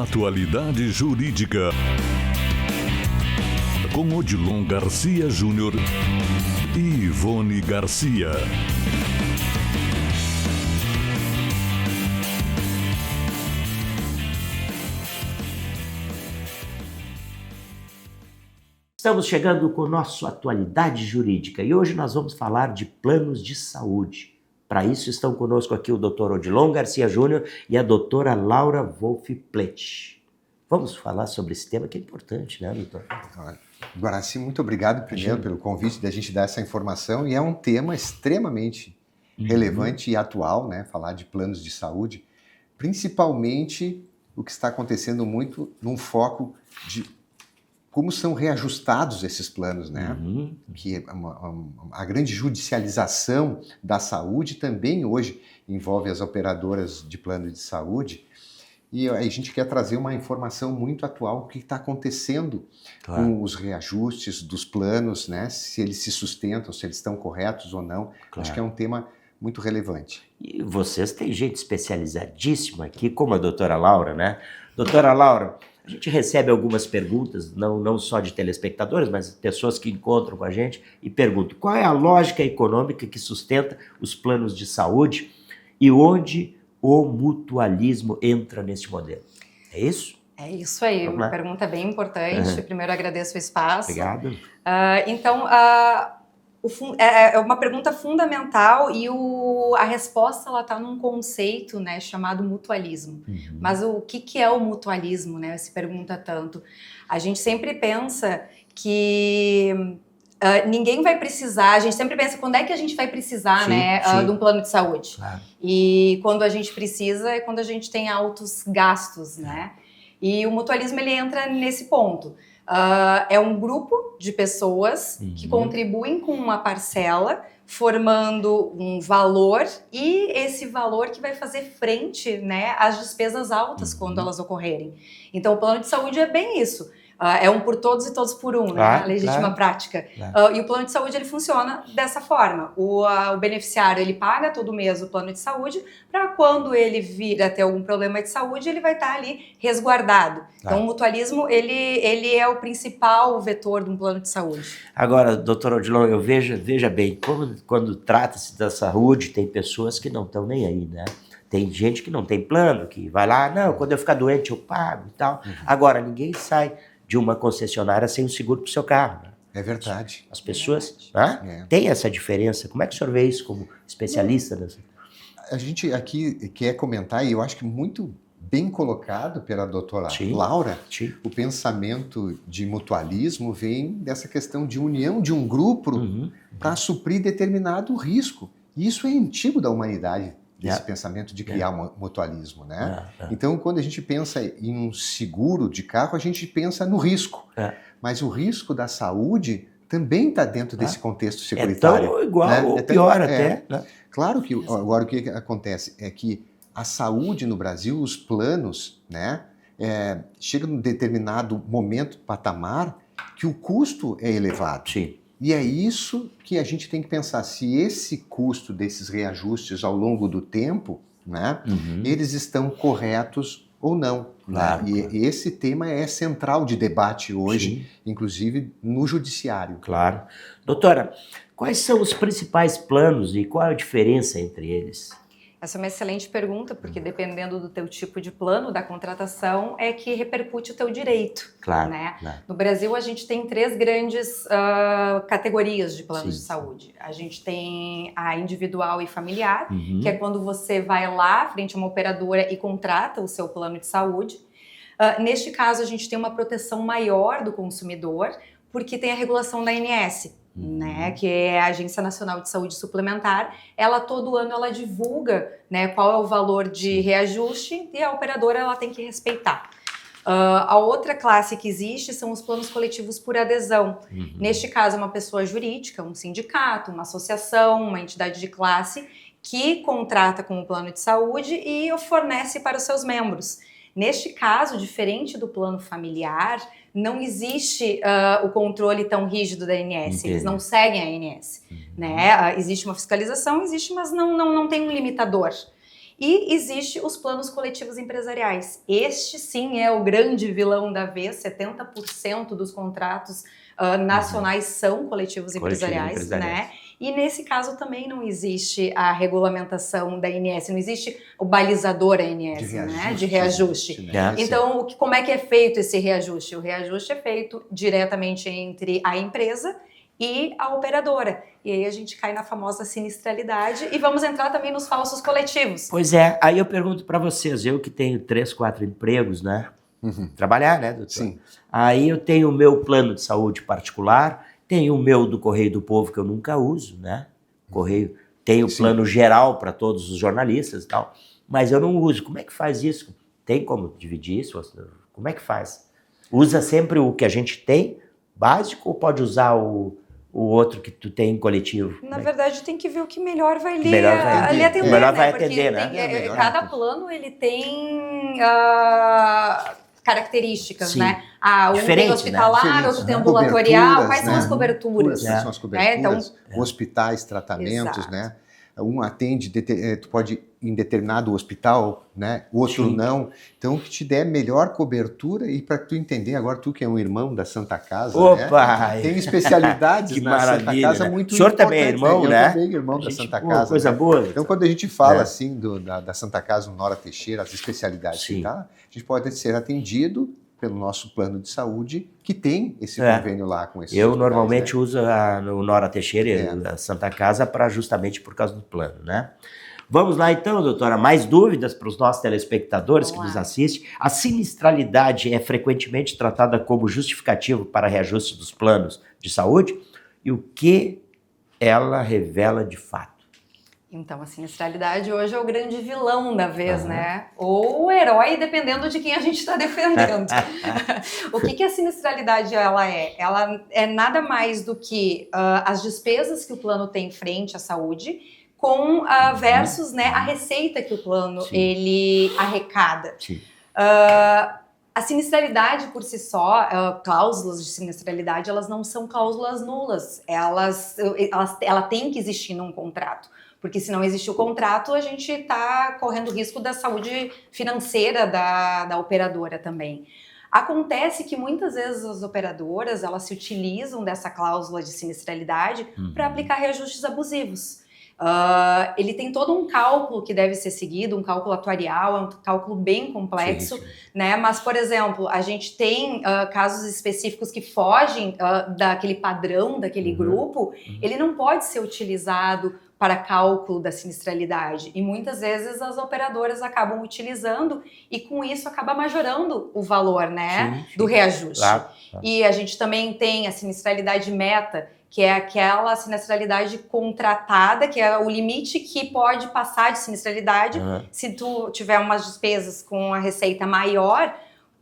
Atualidade Jurídica, com Odilon Garcia Júnior e Ivone Garcia. Estamos chegando com o nosso Atualidade Jurídica e hoje nós vamos falar de planos de saúde. Para isso estão conosco aqui o Dr. Odilon Garcia Júnior e a doutora Laura Wolff Plett. Vamos falar sobre esse tema que é importante, né, doutor? Guaraci, muito obrigado primeiro pelo convite da gente dar essa informação, e é um tema extremamente relevante e atual, né, falar de planos de saúde, principalmente o que está acontecendo muito num foco de como são reajustados esses planos, né? Que é a grande judicialização da saúde também hoje envolve as operadoras de plano de saúde, e a gente quer trazer uma informação muito atual, o que está acontecendo com os reajustes dos planos, né? Se eles se sustentam, se eles estão corretos ou não. Acho que é um tema muito relevante. E vocês têm gente especializadíssima aqui, como a doutora Laura, né? Doutora Laura, a gente recebe algumas perguntas, não só de telespectadores, mas pessoas que encontram com a gente e perguntam qual é a lógica econômica que sustenta os planos de saúde e onde o mutualismo entra nesse modelo. É isso? É isso aí, uma pergunta bem importante. Primeiro agradeço o espaço. Obrigado. É uma pergunta fundamental e a resposta está num conceito, né, chamado mutualismo. Mas o que é o mutualismo, né? Se pergunta tanto. A gente sempre pensa que ninguém vai precisar, a gente sempre pensa quando é que a gente vai precisar, de um plano de saúde. Claro. E quando a gente precisa é quando a gente tem altos gastos, né? E o mutualismo ele entra nesse ponto. É um grupo de pessoas que contribuem com uma parcela, formando um valor, e esse valor que vai fazer frente, né, às despesas altas quando elas ocorrerem. Então, o plano de saúde é bem isso. É um por todos e todos por um, né? A legítima prática. E o plano de saúde ele funciona dessa forma. O beneficiário ele paga todo mês o plano de saúde, para quando ele vir a ter algum problema de saúde, ele vai estar ali resguardado. Então, o mutualismo ele é o principal vetor de um plano de saúde. Agora, doutor Odilon, veja bem, quando trata-se da saúde, tem pessoas que não estão nem aí, né? Tem gente que não tem plano, que vai lá, não, quando eu ficar doente eu pago e tal. Agora, ninguém sai de uma concessionária sem o seguro para o seu carro. Né? É verdade. As pessoas têm essa diferença. Como é que o senhor vê isso como especialista nessa? A gente aqui quer comentar, e eu acho que muito bem colocado pela doutora Laura, o pensamento de mutualismo vem dessa questão de união de um grupo para suprir determinado risco. E isso é antigo da humanidade, desse pensamento de criar mutualismo, né? Então, quando a gente pensa em um seguro de carro, a gente pensa no risco. Mas o risco da saúde também está dentro desse contexto securitário. É tão igual, né? Ou pior até. Né? Claro que agora o que acontece é que a saúde no Brasil, os planos, né, chega num determinado momento, patamar, que o custo é elevado. Sim. E é isso que a gente tem que pensar, se esse custo desses reajustes ao longo do tempo, né, eles estão corretos ou não. Claro, né? E esse tema é central de debate hoje, inclusive no judiciário. Claro. Doutora, quais são os principais planos e qual é a diferença entre eles? Essa é uma excelente pergunta, porque dependendo do teu tipo de plano, da contratação, é que repercute o teu direito. Claro, né? Claro. No Brasil, a gente tem 3 grandes categorias de planos de saúde. A gente tem a individual e familiar, que é quando você vai lá, frente a uma operadora, e contrata o seu plano de saúde. Neste caso, a gente tem uma proteção maior do consumidor, porque tem a regulação da ANS, né, que é a Agência Nacional de Saúde Suplementar. Ela todo ano ela divulga, né, qual é o valor de reajuste, e a operadora ela tem que respeitar. A outra classe que existe são os planos coletivos por adesão. Neste caso, uma pessoa jurídica, um sindicato, uma associação, uma entidade de classe que contrata com o plano de saúde e o fornece para os seus membros. Neste caso, diferente do plano familiar, não existe o controle tão rígido da ANS. Entendi. Eles não seguem a ANS. Né? Existe uma fiscalização, existe, mas não tem um limitador. E existe os planos coletivos empresariais. Este sim é o grande vilão da vez, 70% dos contratos nacionais são coletivos empresariais, né? E nesse caso também não existe a regulamentação da ANS, não existe o balizador ANS, de reajuste. Então, como é que é feito esse reajuste? O reajuste é feito diretamente entre a empresa e a operadora. E aí a gente cai na famosa sinistralidade e vamos entrar também nos falsos coletivos. Pois é, aí eu pergunto para vocês, eu que tenho 3, 4 empregos, né? Trabalhar, né, doutor? Sim. Aí eu tenho o meu plano de saúde particular, tenho o meu do Correio do Povo que eu nunca uso, né? Correio tem o plano geral para todos os jornalistas e tal, mas eu não uso. Como é que faz isso? Tem como dividir isso? Como é que faz? Usa sempre o que a gente tem, básico, ou pode usar o outro que tu tem em coletivo? Na verdade, tem que ver o que melhor vai lhe atender. Melhor né? vai Porque atender, né? Cada plano, ele tem características, né? Um tem hospitalar, outro tem ambulatorial. Quais são as coberturas? Quais são as coberturas? Hospitais, tratamentos, né? Um atende, tu pode ir em determinado hospital, né? O outro não. Então, que te der melhor cobertura e para tu entender, agora tu que é um irmão da Santa Casa, né? Tem especialidades na Santa Casa, né? Muito importantes. O senhor também é irmão, né? Eu também irmão da Santa Casa. Coisa boa. Então, quando a gente fala assim da Santa Casa, no Nora Teixeira, as especialidades que tá, a gente pode ser atendido pelo nosso plano de saúde, que tem esse convênio lá com esses hospitais, normalmente uso o Nora Teixeira e a Santa Casa justamente por causa do plano, né? Vamos lá então, doutora, mais dúvidas para os nossos telespectadores que nos assistem. A sinistralidade é frequentemente tratada como justificativo para reajuste dos planos de saúde? E o que ela revela de fato? Então, a sinistralidade hoje é o grande vilão da vez, né? Ou o herói, dependendo de quem a gente está defendendo. O que a sinistralidade ela é? Ela é nada mais do que as despesas que o plano tem frente à saúde com versus a receita que o plano ele arrecada. A sinistralidade por si só, cláusulas de sinistralidade, elas não são cláusulas nulas. Ela tem que existir num contrato. Porque se não existe o contrato, a gente está correndo risco da saúde financeira da operadora também. Acontece que muitas vezes as operadoras elas se utilizam dessa cláusula de sinistralidade para aplicar reajustes abusivos. Ele tem todo um cálculo que deve ser seguido, um cálculo atuarial, é um cálculo bem complexo, né? Mas, por exemplo, a gente tem casos específicos que fogem daquele padrão, daquele grupo, ele não pode ser utilizado para cálculo da sinistralidade. E muitas vezes as operadoras acabam utilizando e com isso acaba majorando o valor, né, do reajuste. Claro. E a gente também tem a sinistralidade meta, que é aquela sinistralidade contratada, que é o limite que pode passar de sinistralidade se tu tiver umas despesas com a receita maior.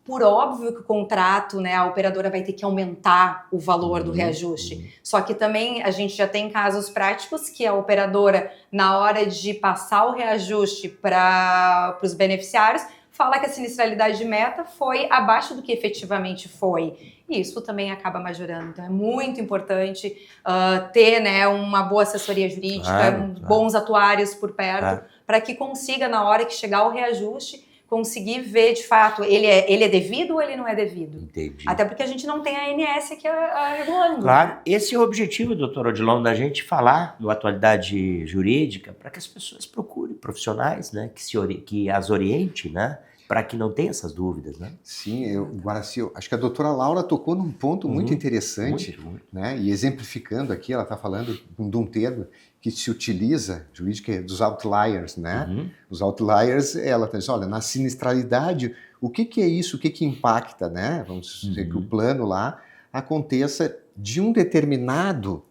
Por óbvio que o contrato, né, a operadora vai ter que aumentar o valor do reajuste. Só que também a gente já tem casos práticos que a operadora, na hora de passar o reajuste para os beneficiários, fala que a sinistralidade de meta foi abaixo do que efetivamente foi. E isso também acaba majorando. Então é muito importante ter, né, uma boa assessoria jurídica, bons atuários por perto, para que consiga, na hora que chegar o reajuste, conseguir ver de fato, ele é devido ou ele não é devido. Entendi. Até porque a gente não tem a ANS aqui regulando. Claro, esse é o objetivo, doutor Odilon, da gente falar no Atualidade Jurídica, para que as pessoas procurem profissionais, né, que as oriente, né, para que não tenha essas dúvidas, né? Sim, Guaraci, acho que a doutora Laura tocou num ponto muito interessante, muito. Né, e exemplificando aqui, ela está falando de um termo que se utiliza, jurídica, dos outliers, né? Os outliers, ela diz, olha, na sinistralidade, o que é isso, o que impacta, né? Vamos dizer que o plano lá aconteça de um determinado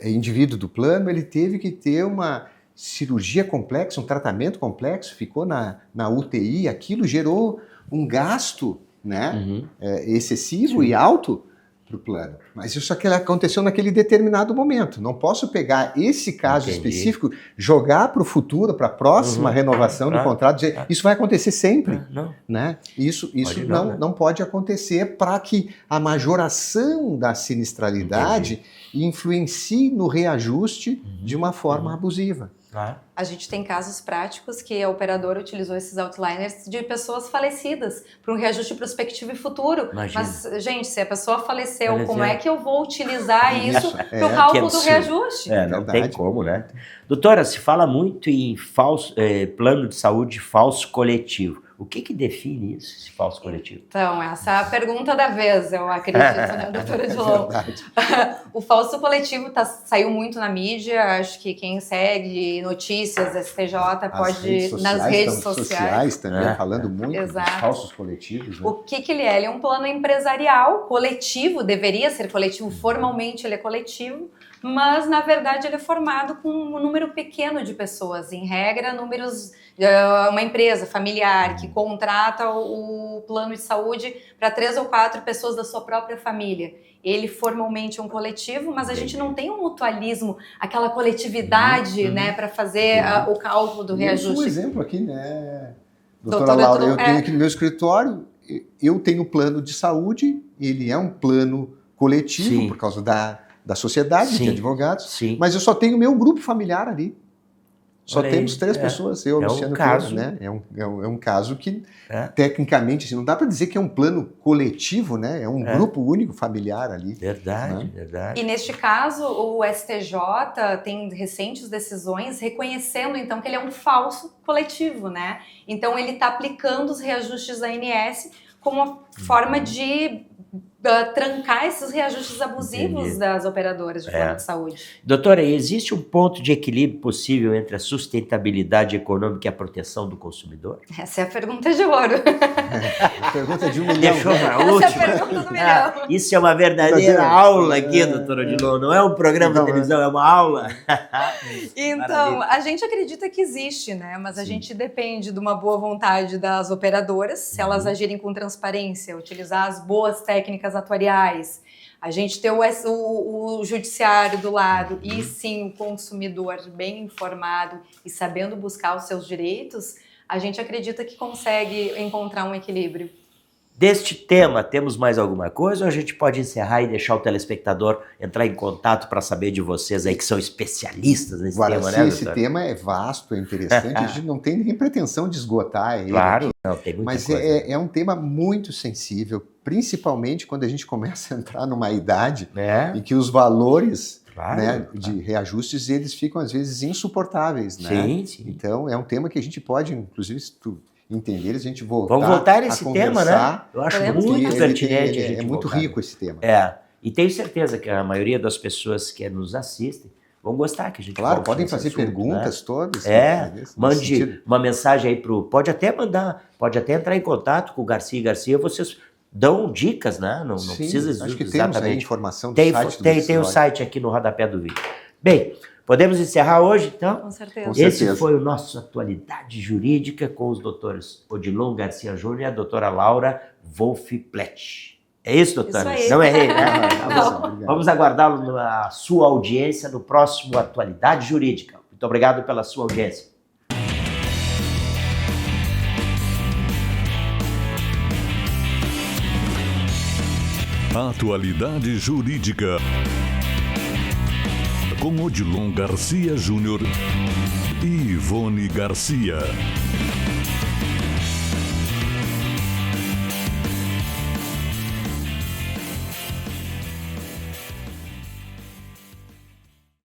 indivíduo do plano, ele teve que ter uma cirurgia complexa, um tratamento complexo, ficou na UTI, aquilo gerou um gasto, né? Excessivo e alto para o plano. Mas isso aconteceu naquele determinado momento. Não posso pegar esse caso específico, jogar para o futuro, para a próxima renovação do contrato, dizer isso vai acontecer sempre. Né? Isso não pode acontecer para que a majoração da sinistralidade influencie no reajuste de uma forma abusiva. Claro. A gente tem casos práticos que a operadora utilizou esses outliners de pessoas falecidas para um reajuste prospectivo e futuro. Imagina. Mas, gente, se a pessoa faleceu, como é que eu vou utilizar isso para o Que cálculo do absurdo. reajuste? Não Verdade. tem como, né? Doutora, se fala muito em plano de saúde falso coletivo. O que define isso, esse falso coletivo? Então, essa é a pergunta da vez, eu acredito, né, doutora Dilon? Verdade. O falso coletivo saiu muito na mídia, acho que quem segue notícias, STJ, pode nas redes sociais. também, falando muito Exato. dos falsos coletivos. Né? O que ele é? Ele é um plano empresarial coletivo, deveria ser coletivo, formalmente ele é coletivo, mas na verdade ele é formado com um número pequeno de pessoas, em regra, uma empresa familiar que contrata o plano de saúde para 3 ou 4 pessoas da sua própria família. Ele formalmente é um coletivo, mas a gente não tem um mutualismo, aquela coletividade, né, para fazer o cálculo do reajuste. Eu sou um exemplo aqui, né, doutora Laura? Eu tenho aqui no meu escritório, eu tenho plano de saúde, ele é um plano coletivo, por causa da sociedade de advogados, mas eu só tenho meu grupo familiar ali. Só temos 3 pessoas, eu, Luciano, caso, né? É um caso que, tecnicamente, assim, não dá para dizer que é um plano coletivo, né? É um grupo único familiar ali. Verdade, né? verdade. E neste caso, o STJ tem recentes decisões reconhecendo, então, que ele é um falso coletivo, né? Então, ele está aplicando os reajustes da ANS como uma forma de trancar esses reajustes abusivos das operadoras de plano de saúde. Doutora, existe um ponto de equilíbrio possível entre a sustentabilidade econômica e a proteção do consumidor? Essa é a pergunta de ouro. Pergunta de 1 milhão. Deixou para última. Essa é a pergunta do milhão. Isso é uma verdadeira aula aqui, doutora Odilon. Não é um programa de televisão, é uma aula. Então, a gente acredita que existe, né? Mas a gente depende de uma boa vontade das operadoras, se elas agirem com transparência, utilizar as boas técnicas atuariais, a gente ter o judiciário do lado e sim o consumidor bem informado e sabendo buscar os seus direitos, a gente acredita que consegue encontrar um equilíbrio. Deste tema, temos mais alguma coisa ou a gente pode encerrar e deixar o telespectador entrar em contato para saber de vocês aí que são especialistas nesse tema, né, doutor? Esse tema é vasto, é interessante, a gente não tem nem pretensão de esgotar ele. Claro, não, tem muita mas coisa. É um tema muito sensível, principalmente quando a gente começa a entrar numa idade em que os valores de reajustes, eles ficam às vezes insuportáveis, né? Sim. Então é um tema que a gente pode, inclusive, se tu entender, a gente Vamos voltar nesse tema, né? Eu acho muito pertinente. É muito rico esse tema. E tenho certeza que a maioria das pessoas que nos assistem vão gostar que a gente Claro, podem fazer perguntas todas. Mande uma mensagem aí pode até entrar em contato com o Garcia e Garcia, vocês dão dicas, né? Não precisa acho que exatamente. Temos aí informação do site. Tem o site aqui no rodapé do vídeo. Bem, podemos encerrar hoje, então? Com certeza. Esse foi o nosso Atualidade Jurídica com os doutores Odilon Garcia Júnior e a doutora Laura Wolff-Plett. É isso, doutora? Isso aí. Não errei, né? Não. Vamos aguardá-lo na sua audiência no próximo Atualidade Jurídica. Muito obrigado pela sua audiência. Atualidade Jurídica com Odilon Garcia Júnior e Ivone Garcia.